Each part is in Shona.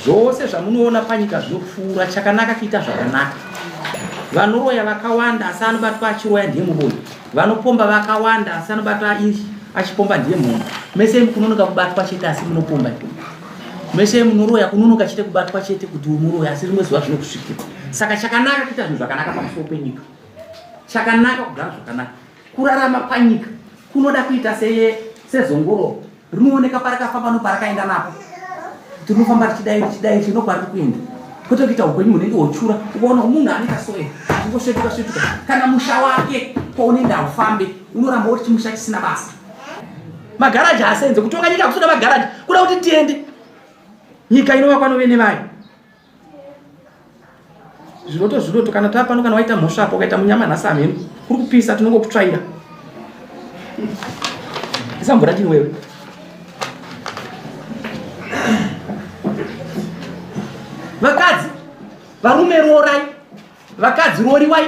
Zvose zvamunoona panyika zvinopfuura chakanaka kuita zvakanaka. Vanoroya vakawanda asi anobatwa achiroya ndiye muroyi. Vanopomba vakawanda asi anobatwa achipomba ndiye munhu. Mese kunonoka kubatwa chete asi munopomba. Mese munoroya kunonoka chete kubatwa chete kuti umuroya asi rimwe zuva zvinokusvikira. Saka chakanaka kuita zvinhu zvakanaka pamusoro penyika. Chakanaka kugara zvakanaka. Kurarama panyika kunoda kuita sezongoro rinooneka parakafamba noparakaenda napo. Tinofamba tichidai chinokwarira kuenda. Kwete kuita upenyu hunenge hwochura, ukaona munhu anoita so ungosvetuka kana musha wake kwaunenge aufambe unoramba uri chimusha chisina basa. Magaraji haasenze kutonga nyika kusoda magaraji kuda kuti tiende. Nyika inovakwa novene vayo. Zvinoto kana tapano kana waita mhosva apo ukaita munyama nhasi amene kuri kupisa tinongokutsvaira. Isambura chini wewe. Vakadzi varume rorai, vakadzi roriwai,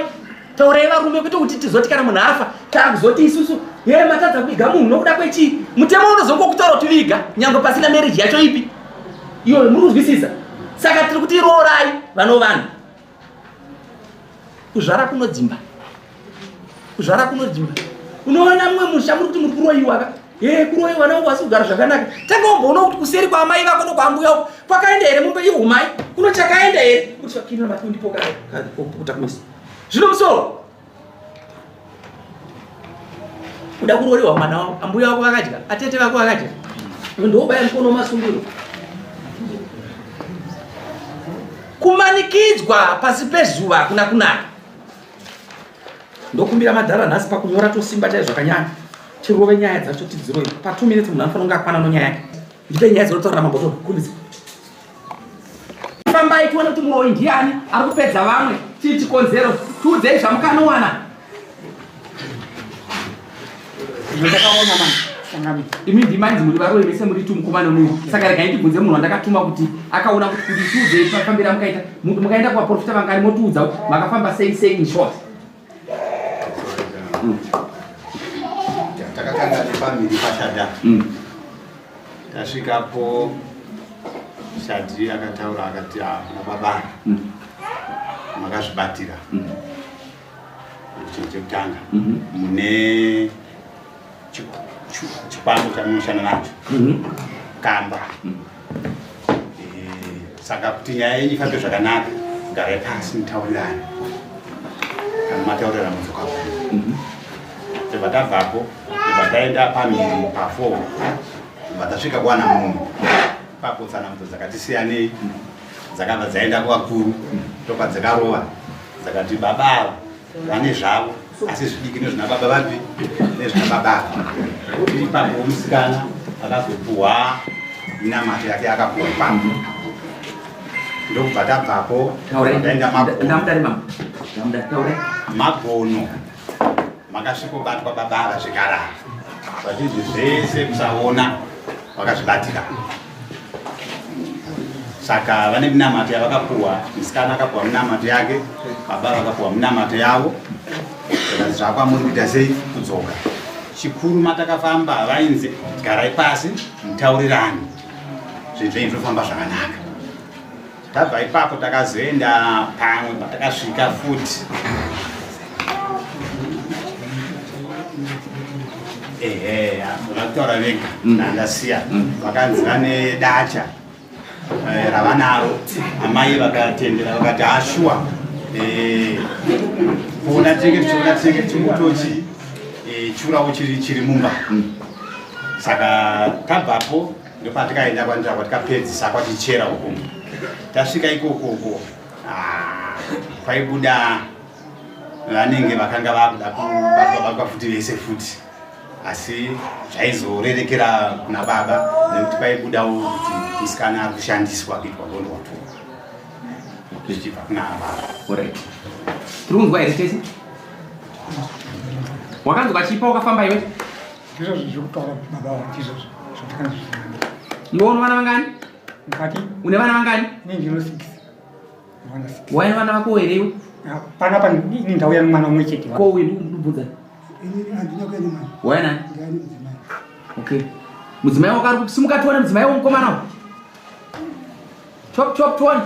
taurai varume kuti kuti tizoti kana munhu afa takuzoti isusu matadza kuviga munhu nokuda kwechii. Mutemo unozongokutaura kuti viga nyange pasina marriage yacho ipi. Iwo munozwisisa. Saka tiri kuti rorai vanhu. Kuzvara kunodzimba. Unoona mumwe musha muri kuti muri kuroyiwa ka. Kuroyiwa nawo kwasi kugara zvakanaka. Tangomboona kuti kuseri kwaamai vako nokwambuya uko kwakaenda here mumbe ihumai kuno chakaenda here kuti vakirina matundi poka kutakumisa zvino musoro kuda kuroriwa mwana wako ambuya wako vakadya atete vako vakadya ndobaya mukono masungiro kumanikidzwa pasi pezuva kuna kunaka. Ndokumbira madhara nhasi pakunyora tosimba chaizvo zvakanyanya chirove nyaya dzacho tidziroi pa 2 minutes munhu anofanira kunge akwana nonyaya yake. Ndipe nyaya dzinotaura mamboto kumbidza fambai tione kuti muroyi ndiani ari kupedza vamwe chii chikonzero tiudzei zvamukanowana. Ndakaona mani imi ndimanzi muri varoyi vese muri tumukomana nuyu. Saka regai ndibvunze munhu wandakatuma kuti akaona kuti tiudzei pafambira mukaita mukaenda kuvaprofita vangani motiudza makafamba sei in short. Takakanga nefamili pashada. Tasvikapo Shadzi akataura akati nababa makazvibatira chekutanga mune chipango chamunoshanda nacho kamba. Saka kuti nyaya yenyu ifambe zvakanaka garai pasi mutaurirane kana mataurira mudzoka tebva tabvapo tebva taenda pamhiri pa4 tebva tasvika kuwana munhu papo tsanambudzo dzakatisiyanei dzakabva dzaenda kuvakuru tobva dzakarova dzakati baba vane zvavo asi zvidiki nezvina baba vapi nezvina baba ipapo musikana akazopuhwa minamato yake akapuhwa ipapo ndokubva tabvapo taenda magono makasvikobatwa baba vakazvigarara vachizvi zvese kusaona vakazvibatira. Saka vane minamato yavakapuhwa, musikana akapuhwa minamato yake, baba vakapuhwa minamato yavo. Zvakwa muri kuita sei kudzoka. Chikuru matakafamba vainzi garai pasi mutaurirane zvinhu zvofamba zvakanaka. Tabva ipapo takazoenda pamwe patakasvika futi vakutaura vega nandasiya vakanzi vane dacha ravanaro. Amai vakatendera vakati ashuwa kuona tenge chimutochi churawo chiri mumba. Saka tabvapo ndopatikaenda kwanzira kwatikapedzisa kwatichera uko. Tasvika ikoko kwaibuda vanenge vakanga vakuda kubatwa futi vese futi, asi zvaizorerekera kuna baba nekuti kwaibudawo kuti musikana ari kushandiswa kuitwa ngondo watua zvichibva kuna baba. Alright. Tiri kunzwa here Tesi? Wakanzi vachipa wakafamba iwe? Ndizvo zvokutaura baba ndizvo zvatakazviziva. Iwe une vana vangani? Mukati Une vana vangani? inenge ino 6. Waine vana vako here iwe? Panapa ini ndauya nomwana umwe chete. Ko uyu ndikubvunza. Waina? Okay. Mudzimai wako ari kusimuka tuone mudzimai womukomana uyu. Chop tuone.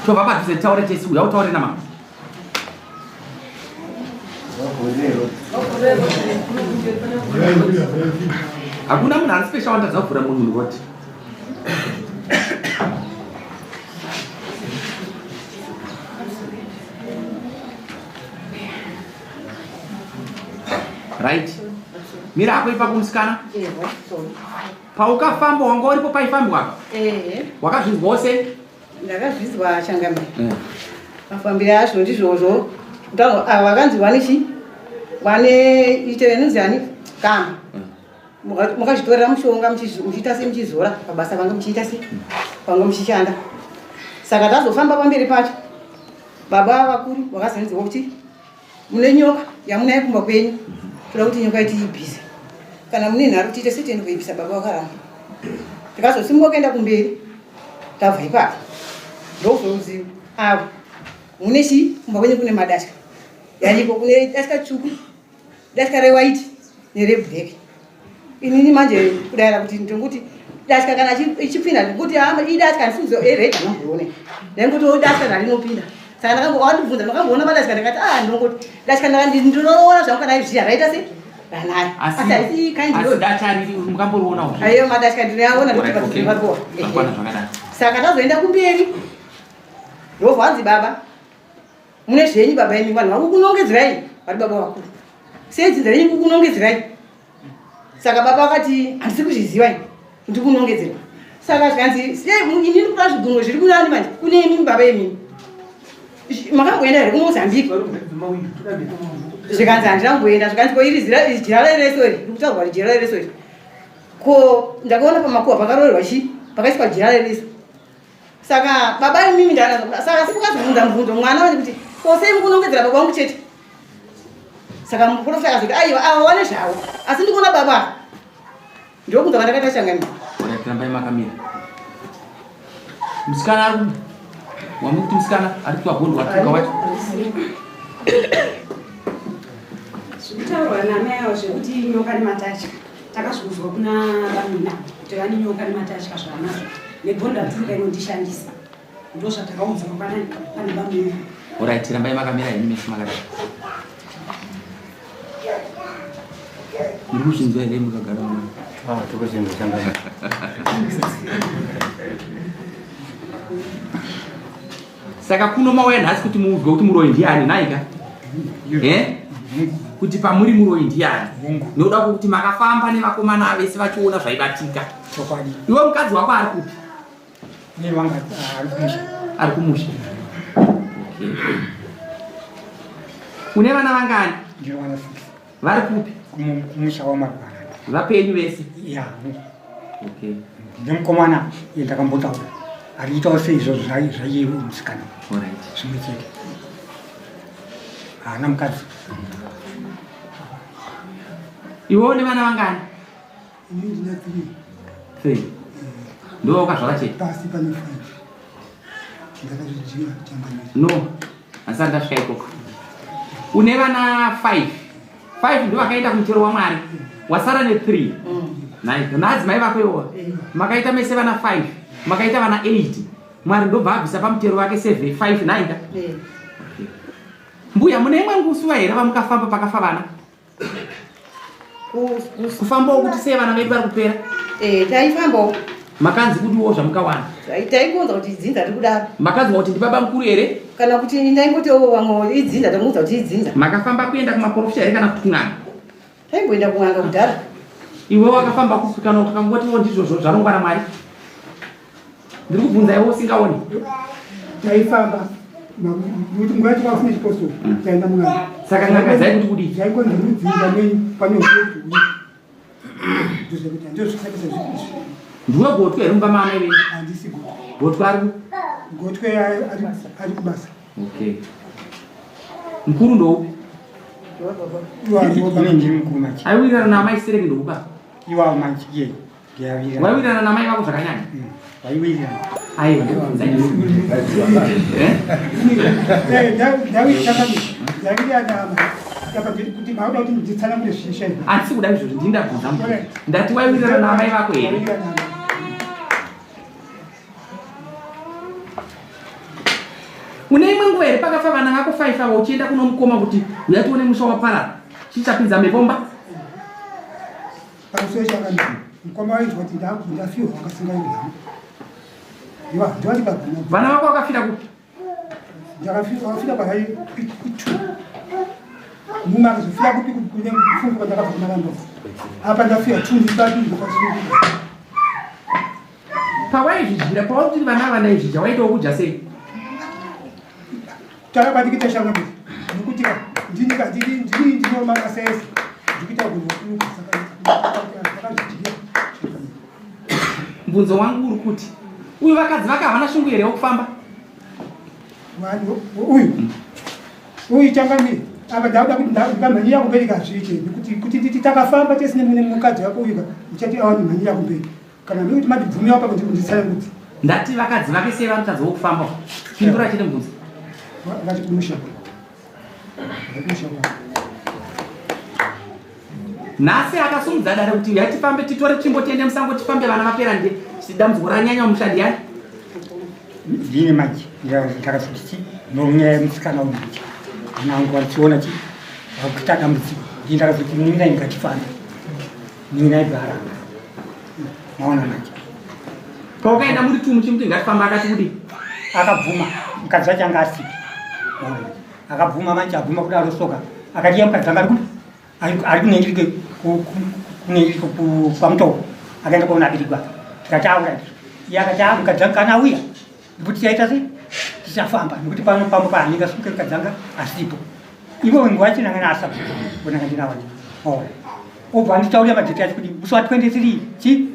Tobva padhuze taure Tesi uya utaure namama. Hakuna munhu ari special wandadza kuvhura munhu roti. Right. Mira hapo ipa kumsikana? Paukafamba wanga uripo paifambwa apa? Wakazvinzwa wose? Ndakazvizwa Changamire. Mafambiro azvo ndizvozvo. Vakanzi vanichi vane ite nenzani kama mukazvitorera mushonga muchiita se muchizora pabasa vanga muchiita se vanga muchishanda. Saka tazofamba pamberi pacho baba vakuru vakazonziwa kuti mune nyoka yamunai kumba kwenyu, toda kuti nyoka itiibvise. Kana mune nharo tiite se tiende kuibvisa baba vakaramba. Tikazosimuka kuenda kumberi tabva ipapo ndokuzoziva avo mune chi kumba kwenyu kune madatya yanyiko, kune datya tsvuku, datya rewaiti nerebhureki. Inini manje kudayira kuti ndinguti datya kana ichipinda ndikuti idatya ndisizo erega nomboone ndenguti datya ndarinopinda. Saka ndakangowandibvunza ndakamboona madatya ndikati ndinongoti datya ndinoona zvangu kana izviya raita se ranai asi aisi kaindiro datya riri mukamboriona uyu. Aiyo madatya ndinoyaona ndokuti pazivarwa. Saka tazoenda kumberi ndobvanzi baba mune zvenyu baba imi vanhu vakukunongedzerai vari baba vakuru sedzinza renyu kukunongedzerai. Saka baba vakati handisi kuzviziva ndi kunongedzerwa. Saka zvikanzi inini kuda zvigunwe zviri kunani manje kune imi baba emini makamboenda here kumozambique zvikanzi handinamboenda. Zvikanzi ko iri jira reresori rikutaurwa ri jira reresori ko ndakaona pamakuhwa pakarorerwa chi pakaiswa jira rereso. Saka baba emimi ndana saka sikukazobvunza mubvunzo mwana wani kuti kose mukunongedzera baba wangu chete. Saka muprofita akazoti aiwa ava wane zvavo asi ndikuona baba ndokubva vandakaita Changamire. Rambai makamira. Musikana ari wamuti musikana ari kuabhondwa tuka wacho. Zvekutaurwa namai avo zvekuti nyoka nematacha takazvizwa kuna vanuna kuti vane nyoka nematacha zvanazvo nebhonda tuka inondishandisa ndozvatakaudzwa pane vamwe. Alright, rambai makamira henyu meso makadai. Muri kuzvinzwa here mukagara muno? Tokuzvinzwa Changamire. Saka kuno mauya nhasi kuti muzwe kuti muroyi ndiani naika? Kuti pamuri muroyi ndiani? Noda kuti makafamba nevakomana vese vachiona zvaibatika. Iwe mukadzi wako ari kupi? Ni vanga Ari kumusha. Une vana vangani? ndiro wana 6. Vari kupi? Kumusha wa marwana. Vapenyu vese? Ya. Okay. Ndinomukomana ndakambotaura. Ariitawo sei izvozvo zvaiye musikana. Alright. Zvimwe chete. Haana mukadzi. Iwe une vana vangani? Ini ndina 3. Ndo wakazvara chete? pasi pane 5. Ndakazvidziva Changamire. No. Asati ndasvika ikoko. Une vana 5. 5 ndo vakaenda kumuchero waMwari. Wasara ne 3. 9 nadzimai vako iwowa makaita mese vana 5 makaita vana 8 Mwari ndobva abvisa pamutero wake 7 5 9 ka mbuya mune imwe ngusuva here vamukafamba pakafa vana kufambawo kuti sei vana vedu vari kupera taifambawo makanzi kutiwo zvamukawana taikonza kuti idzinza tiri kudaro makanzi kuti ndibaba mukuru here kana kuti ndaingotiwo vamwe idzinza tamuudza kuti idzinza makafamba kuenda kumaprofesha here kana kuti kun'anga taimboenda kun'anga kudhara iwe wakafamba kupi kana ukangotiwo ndizvozvo zvarongwana Mwari ndiri kubvunza iwe usingaoni taifamba kuti nguva tikafune chipostori taenda mun'anga saka n'anga dzai kuti kudii zvaikonzi mudzinza menyu panyokuti ndozvisakisa zvizvi ndiwe gotwe here mumba maamai venyu handisi gotwe ari gotwe ari kubasa okay mukuru ndoupi ndiri mukuru machi aiwirirana naamai Sereki ndoupa iwawo machi ye ndiyawira waiwirirana naamai vako zvakanyanya waiwirirana aiwa ndikubvunza kuti mauda kuti nditsanangure zvishe handisi kuda izvozvo ndindabvunza ndati waiwirirana naamai vako here une imwe nguva here pakafa vana vako 5 ava uchienda kuno mukoma kuti uya tione musha waparara chichapinza mepomba pamusoro chakani mukoma waizwa kuti ndafiwa wakasingairamo iwa ndivati pagana vana vako vakafira kupi ndakafira pakai kutu mumwe akazofira kupi kune kufunga kwandakabva kumarando apa ndafira tundipatuiaasunguka pawaizvizvira pawautiri vana vana izvizha waitawo kudya sei takabatikita shanga kuti nekuti ndinika ndinomabasa ese ndikuita kunokuruka saka mbunzo wangu uri kuti uyu vakadzi vake havana shungu here wokufamba uyu changamiri apa ndauda kuti ndamhanyira kumberi kazviite kuti takafamba tesine mune mukadzi wako uyuka uchati awane mhanyira kumberi kana nekuti madibvumiwa pa kuti kunditsaya kuti ndati vakadzi vake sei vanotadza wokufamba pindura chine mbunzo vati kumushaka nhasi akasumudza dare kuti yatifambe titore tsvimbo tiende musango tifambe vana vapera nde dambudziko ranyanya mushandi yani ndine maji ndakazoti nonyaya yemusikana unachi anangu vachiona chi vakuita dambudziko ndii ndakazoti ninai ngatifambe ninai bharanga maona maji paukaenda muri tumu chimuti ngatifamba akati kudi akabvuma mukadzi wacho anga asipi akabvuma manje abvuma kudaro soka akatiya mukadzi anga ari kunengirike pamutoro akaenda kuona abereki wake tikati aura iye akati mukadzi anga kana auya nekuti tichaita sei tichafamba nekuti pano pamwe pahanyika suke mukadzi anga asipo ivo wengu wacho nangana asapo onanga ndinawacho obva anditaurira madheti acho kuti musi wa 23 chi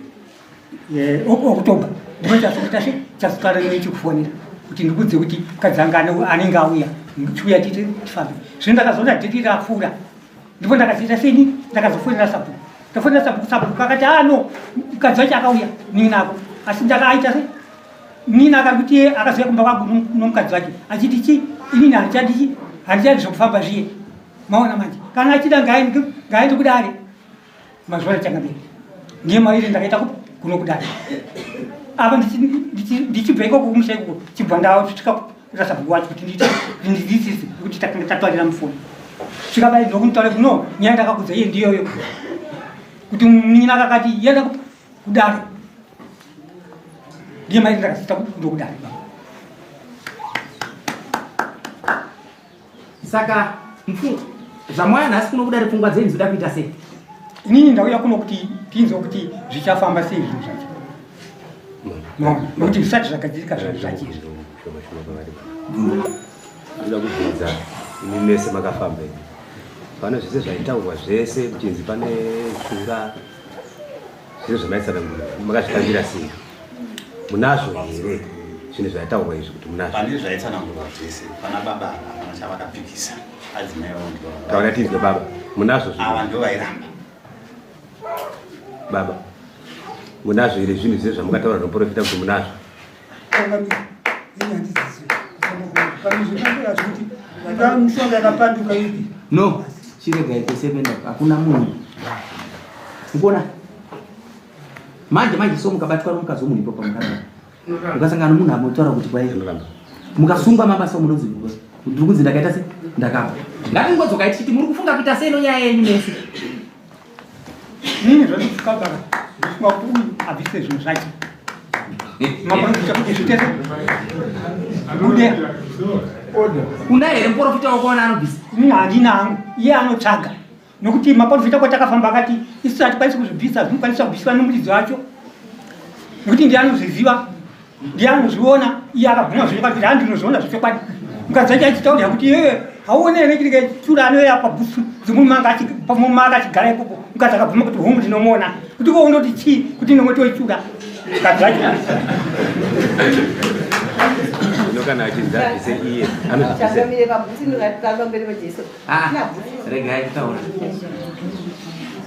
Oktoba ndinochazoita sei chazotara nechikufonera kuti ndikudze kuti mukadzi anga anenge auya chiuya titi tifambe zvino ndakazoona dheti rapfuura ndipo ndakazoita seni ndakazofonera sabhuku ndafonera sabhuku kakati no mukadzi wacho akauya ninako asi ndakaita sei nini akakuti akazoya kumba kwangu nomukadzi wake achiti chi inini handichadi zvokufamba zviye maona manje kana achida ngaende kudare mazuva achangamiri ndiye mairi ndakaita kupi kuno kudare apa ndichibva ikoko kumusha ikoko chibva ndasvika kurasa bhuku wacho kuti ndidzidzise kuti tatwarira mufoni svikadai ndokunitaura kuti no nyaya ndakakudza iye ndiyoyo kuti nina akakati yenda kudare ndiye mairi ndakazoita ndokudare saka zvamwaya nhasi kuno kudare pfungwa dzenyu dzoda kuita sei inini ndauya kuno kuti tinzwa kuti zvichafamba sei zvinhu zvacho nokuti zvisati zvagadzirika zvinhu zvachizvo ndoda kubvunza imi mese makafamba pane zvese zvaitaurwa zvese kuchinzi pane shura zviro zvamaitsanangura makazvitambira sei munazvo here zvinhu zvaitaurwa izvi kuti munazvo pane zvaitsanangurwa zvese pana baba kana chavakapikisa adzimaiwo taura tinzwe baba munazvo ava ndo vairamba baba munazvo here zvinhu zvese zvamukataura nomuprofita kuti munazvo changamiri ini handizizi pamizvinambira zvekuti anga mushonga yakapanduka ipi no chiregai kwese penda hakuna munhu ukuona manje so mukabatwa nomukazi omuripo pamukana ukasangana munhu amotaura kuti kwai mukasunga mabasa omunozi ndiri kunzi ndakaita se ndakapa ngatingodzoka tichiti muri kufunga kuita sei nyaya yenyu nesi nini zvandikabara ndifunga kuti abvise zvinhu zvacho maprofita kuti zvitese una here muprofita wakaona anobvisa handina hangu iye anotsvaga nokuti maprofita kwatakafamba akati isu hatikwanisi kuzvibvisa zvinokwanisa kubviswa nomuridzi wacho nokuti ndiye anozviziva ndiye anozviona iye akaguma zvinokwa kuti handinozviona zvechokwadi mukadzi wacho achitaurira kuti hauone here chirike chura anoya pabhusu dzemumaka achigara ipopo mukadzi akabvuma kuti hongu ndinomuona kuti ko unoti chii kuti nomwetoichura mukadzi wacho kana achinzabvise iye Changamire pabhusi ndikatamba mberi kwejesu. Regai kutaura.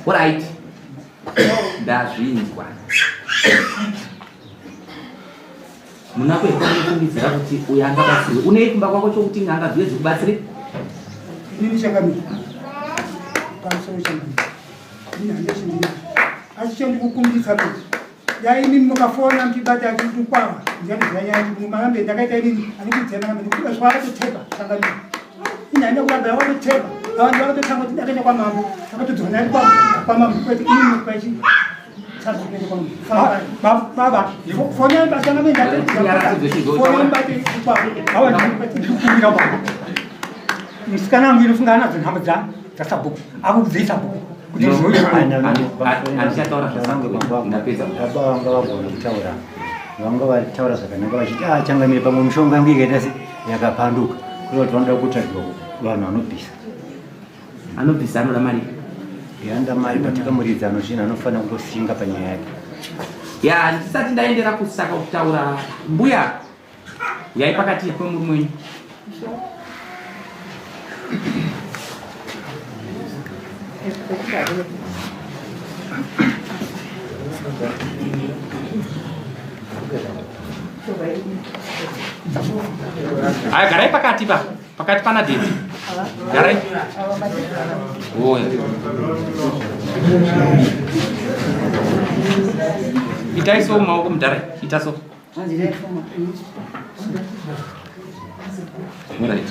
Alright. Ndazvinzwa. Muna kwekwanifungidzira kuti uyu angabatsirwe. Une kumba kwako chokuti ngangabvire kubatsire? Nini Changamire? Pamusoro Changamire. Nini handechindina. Asi chandikukumbisa kuti yaini mukafona mchibata kutukwawa ndiyandizanyanya mumarambe ndakaita inini andikudzana ndikuda zvakatotepa Changamire. Inaenda kuramba yakatotepa vantu vakatotanga kuti ndakaenda kwamambo akatodzana ari kwamambo kweti inini kwechi baba fona Changamire fona mbate tukwawa hawa ndikukumbira baba musikana wangu inofunga anadzo nhambo dzasabhuku akukudzisa bhuku vanga vataura zvakanaka vachiti Changamire pamwe mishonga yangu ikaita se yakapanduka kuti vanoda kutarirwa vanhu anobvisa anoda mari yanda mari patikamuridza anozvinhu anofanira kutosinga panyaya yake ya ndisati ndaendera kusaka kutaura mbuya yai pakati pemuri wenyu aya garai pakati pana deti garai oya itai so maoko mudhara ita so right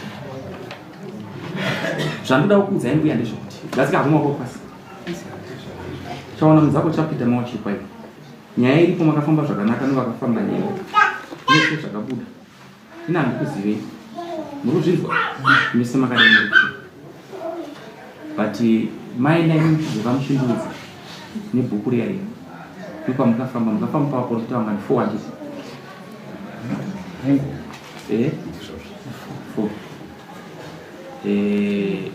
zvandoda kukuudzai mbuya ndezvokuti ngasikaguma ko pasi chaona mudzako chapita mawachikwa ipo nyaya iripo makafamba zvakanaka nevakafamba nyewe nese zvakabuda ina handikuzivei muri kuzvinzwa mese makadai muri but mai nai muchizova mushindudzi nebhuku reya iro mukafamba pawaprofita wanga ndi 400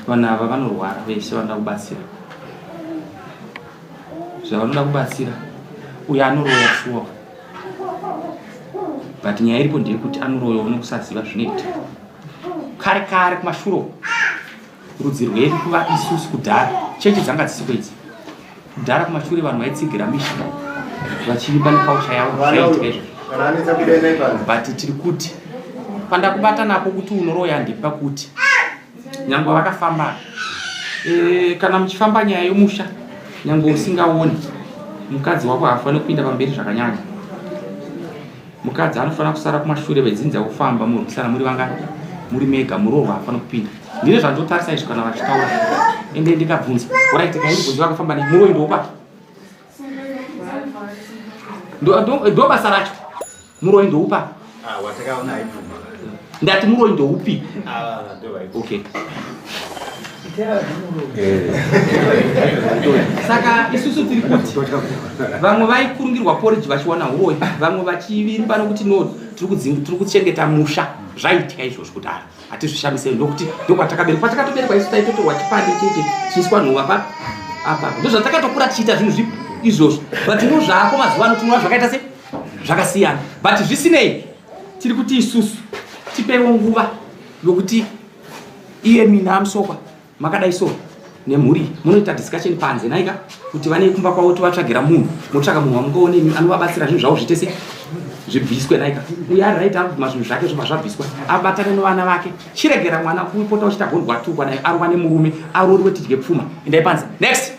vanhu ava vanorwara veshe vanoda kubatsira zvavanoda kubatsira uyo anoroya shuwa but nyaya iripo ndeyekuti anoroya unokusaziva zvinoita kare kare kumashuro rudzi rwedu kuva isusu kudhara chechi dzanga dzisiko idzi kudhara kumashure vanhu vaitsigira misha vachiimba nekausha yavo zvaitika izvo but tiri kuti panda kubata napo kuti unoroya ndepakuti nyangwe vakafamba kana muchifamba nyaya yomusha nyangwe usingaoni mukadzi wako haafaniri kupinda pamberi zvakanyanya mukadzi anofanira kusara kumashure vedzinza kufamba murikisana muri vangani muri mega muroho haafaniri kupinda ndine zvandotarisa izvo kana vachitaura ende ndikabvunza oraiti kairibvunzi vakafamba nei muroho ndoupa ndo basa racho muroho ndoupa ndati muroho ndoupi okay saka isusu tiri kuti vamwe vaikurungirwa poriji vachiwana uroyi vamwe vachivimba nokuti no tiri kuchengeta musha zvaitika izvozvo kudhara hatizvishamisei ndokuti ndokwatakaberekwa patakatoberekwa isu taitotorwa chipande chete chiiswa nhova apa ndo zvatakatokura tichiita zvinhu izvozvo but no zvako mazuva ano tinoona zvakaita se zvakasiyana but zvisinei tiri kuti isusu tipewo nguva yokuti iye mina amusokwa makadai so nemhuri munoita discussion panze naika kuti vane kumba kwavo tovatsvagira munhu motsvaka munhu wamungaonei anovabatsira zvinhu zvavo zvitese zvibviswe naika uye ari right akubvuma zvinhu zvake zvobva zvabviswa abatane nevana vake chiregera mwana kupota uchita gondwa tukwa naye arova nemurume aroriwe tidye pfuma endai panze next